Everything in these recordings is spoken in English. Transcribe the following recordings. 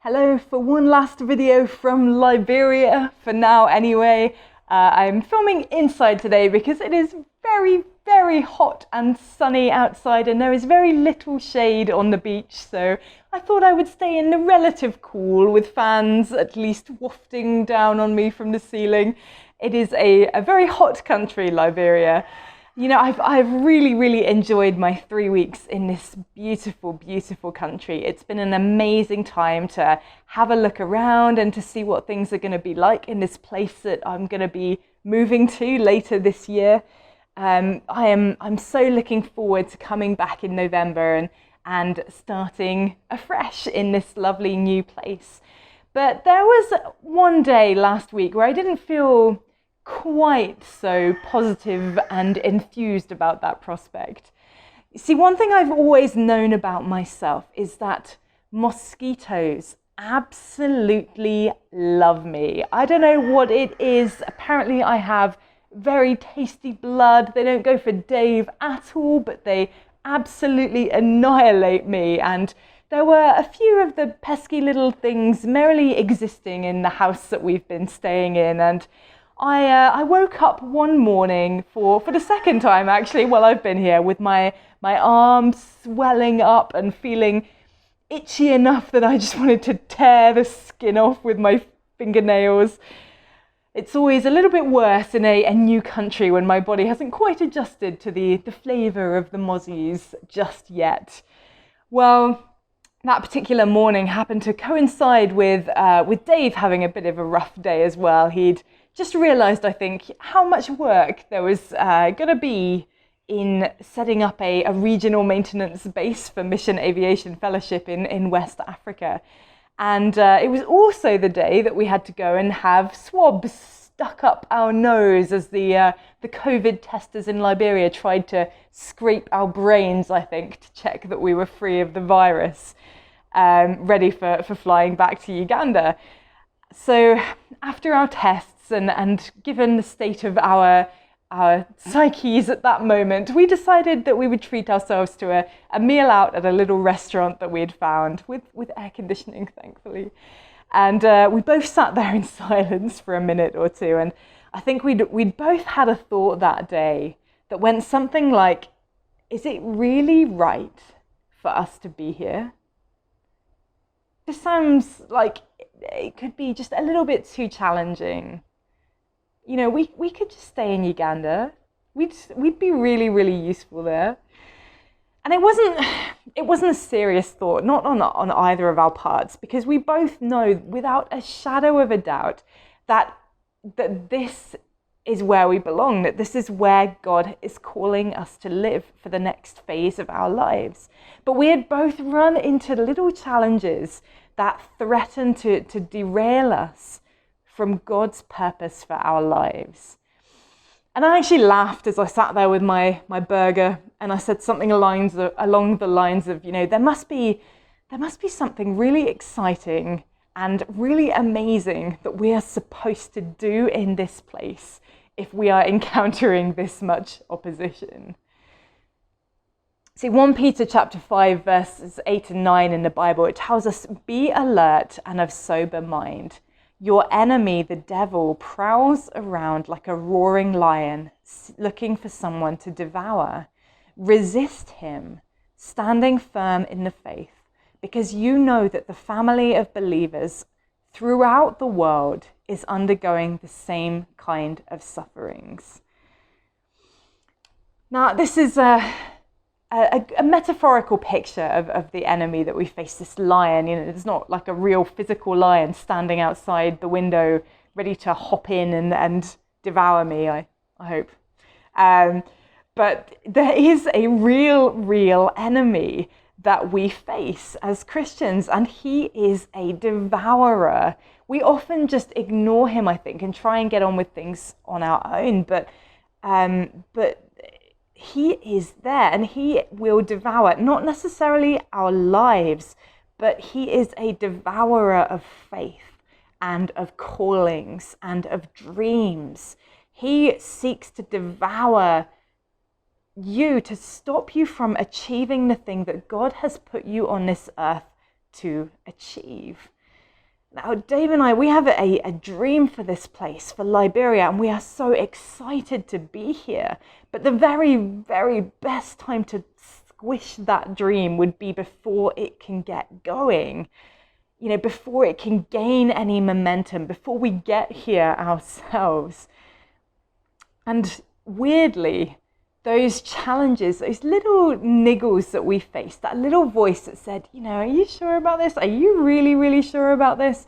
Hello for one last video from Liberia, for now anyway. I'm filming inside today because it is very hot and sunny outside and there is very little shade on the beach, so I thought I would stay in the relative cool with fans at least wafting down on me from the ceiling. It is a very hot country, Liberia. You know, I've really enjoyed my 3 weeks in this beautiful country. It's been an amazing time to have a look around and to see what things are going to be like in this place that I'm going to be moving to later this year. I'm so looking forward to coming back in November and starting afresh in this lovely new place. But there was one day last week where I didn't feel quite so positive and enthused about that prospect. You see, one thing I've always known about myself is that mosquitoes absolutely love me. I don't know what it is. Apparently I have very tasty blood. They don't go for Dave at all, but they absolutely annihilate me. And there were a few of the pesky little things merrily existing in the house that we've been staying in, and I woke up one morning for the second time actually while I've been here with my arms swelling up and feeling itchy enough that I just wanted to tear the skin off with my fingernails. It's always a little bit worse in a new country when my body hasn't quite adjusted to the flavour of the mozzies just yet. Well, that particular morning happened to coincide with Dave having a bit of a rough day as well. He'd just realised, I think, how much work there was going to be in setting up a regional maintenance base for Mission Aviation Fellowship in West Africa. And it was also the day that we had to go and have swabs stuck up our nose as the COVID testers in Liberia tried to scrape our brains, I think, to check that we were free of the virus, ready for flying back to Uganda. So after our tests, and given the state of our psyches at that moment, we decided that we would treat ourselves to a meal out at a little restaurant that we'd found with air conditioning, thankfully. And we both sat there in silence for a minute or two, and I think we'd both had a thought that day that went something like, is it really right for us to be here? This sounds like it could be just a little bit too challenging. You know, we could just stay in Uganda. We'd be really useful there. And it wasn't a serious thought, not on either of our parts, because we both know without a shadow of a doubt that this is where we belong, that this is where God is calling us to live for the next phase of our lives. But we had both run into little challenges that threatened to derail us from God's purpose for our lives. And I actually laughed as I sat there with my burger, and I said something along the lines of, you know, there must be something really exciting and really amazing that we are supposed to do in this place if we are encountering this much opposition. See, 1 Peter chapter 5 verses 8 and 9 in the Bible, it tells us, be alert and of sober mind. Your enemy, the devil, prowls around like a roaring lion, looking for someone to devour. Resist him, standing firm in the faith, because you know that the family of believers throughout the world is undergoing the same kind of sufferings. Now, this is a metaphorical picture of the enemy that we face, this lion. You know, it's not like a real physical lion standing outside the window ready to hop in and devour me, I hope. But there is a real enemy that we face as Christians, and he is a devourer. We often just ignore him, I think, and try and get on with things on our own, but he is there and he will devour, not necessarily our lives, but he is a devourer of faith and of callings and of dreams. He seeks to devour you, to stop you from achieving the thing that God has put you on this earth to achieve. Now, Dave and I, we have a dream for this place, for Liberia, and we are so excited to be here. But the very, very best time to squish that dream would be before it can get going. You know, before it can gain any momentum, before we get here ourselves. And weirdly, those challenges, those little niggles that we faced, that little voice that said, you know, are you sure about this? Are you really, really sure about this?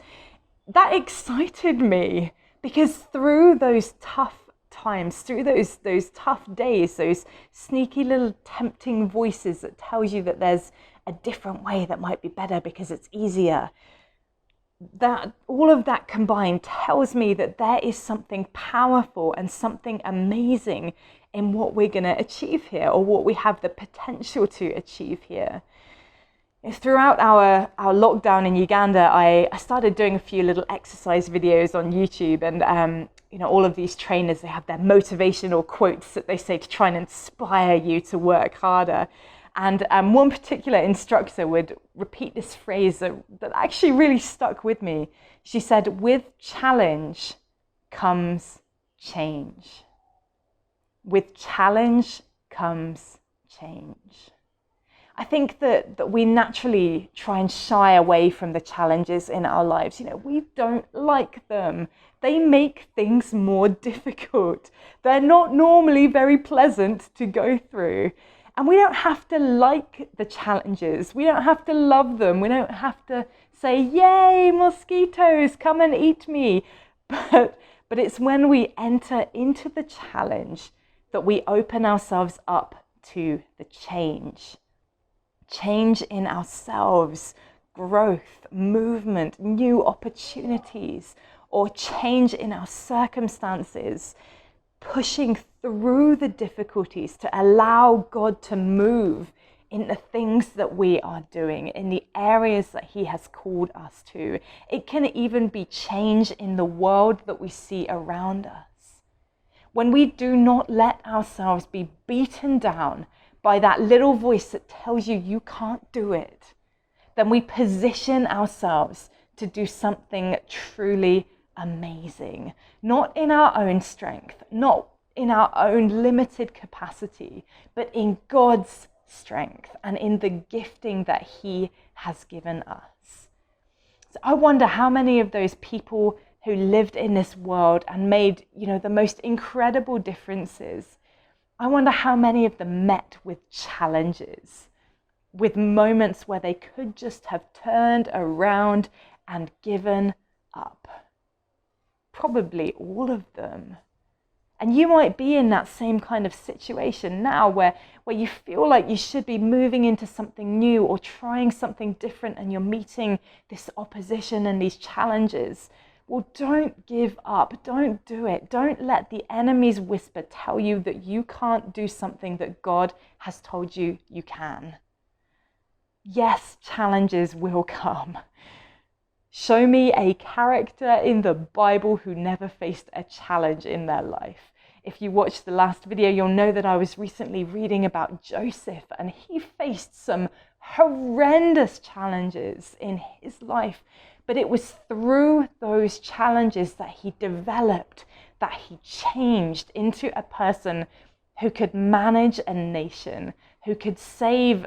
That excited me, because through those tough times, through those tough days, those sneaky little tempting voices that tells you that there's a different way that might be better because it's easier, that all of that combined tells me that there is something powerful and something amazing in what we're going to achieve here, or what we have the potential to achieve here. Throughout our lockdown in Uganda, I started doing a few little exercise videos on YouTube, and you know, all of these trainers, they have their motivational quotes that they say to try and inspire you to work harder. And one particular instructor would repeat this phrase that actually really stuck with me. She said, "With challenge comes change. With challenge comes change." I think that we naturally try and shy away from the challenges in our lives. You know, we don't like them. They make things more difficult. They're not normally very pleasant to go through. And we don't have to like the challenges. We don't have to love them. We don't have to say, yay, mosquitoes, come and eat me. But it's when we enter into the challenge that we open ourselves up to the change. Change in ourselves, growth, movement, new opportunities, or change in our circumstances. Pushing through the difficulties to allow God to move in the things that we are doing, in the areas that He has called us to. It can even be change in the world that we see around us. When we do not let ourselves be beaten down by that little voice that tells you you can't do it, then we position ourselves to do something truly amazing, not in our own strength, not in our own limited capacity, but in God's strength and in the gifting that He has given us. So I wonder how many of those people who lived in this world and made, you know, the most incredible differences, I wonder how many of them met with challenges, with moments where they could just have turned around and given up. Probably all of them. And you might be in that same kind of situation now where you feel like you should be moving into something new or trying something different, and you're meeting this opposition and these challenges. Well, don't give up. Don't do it. Don't let the enemy's whisper tell you that you can't do something that God has told you you can. Yes, challenges will come. Show me a character in the Bible who never faced a challenge in their life. If you watched the last video, you'll know that I was recently reading about Joseph, and he faced some horrendous challenges in his life. But it was through those challenges that he developed, that he changed into a person who could manage a nation, who could save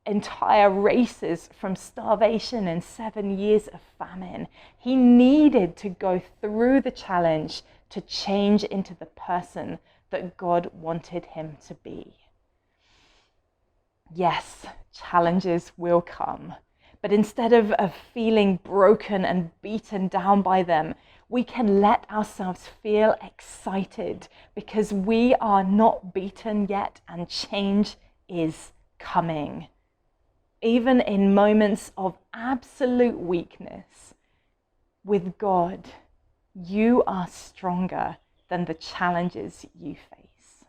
entire races from starvation and 7 years of famine. He needed to go through the challenge to change into the person that God wanted him to be. Yes, challenges will come, but instead of feeling broken and beaten down by them, we can let ourselves feel excited because we are not beaten yet and change is coming. Even in moments of absolute weakness, with God, you are stronger than the challenges you face.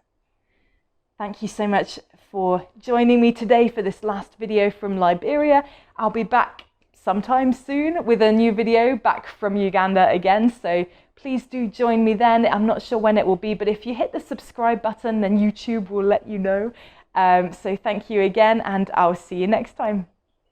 Thank you so much for joining me today for this last video from Liberia. I'll be back sometime soon with a new video back from Uganda again, so please do join me then. I'm not sure when it will be, but if you hit the subscribe button, then YouTube will let you know. So thank you again, and I'll see you next time.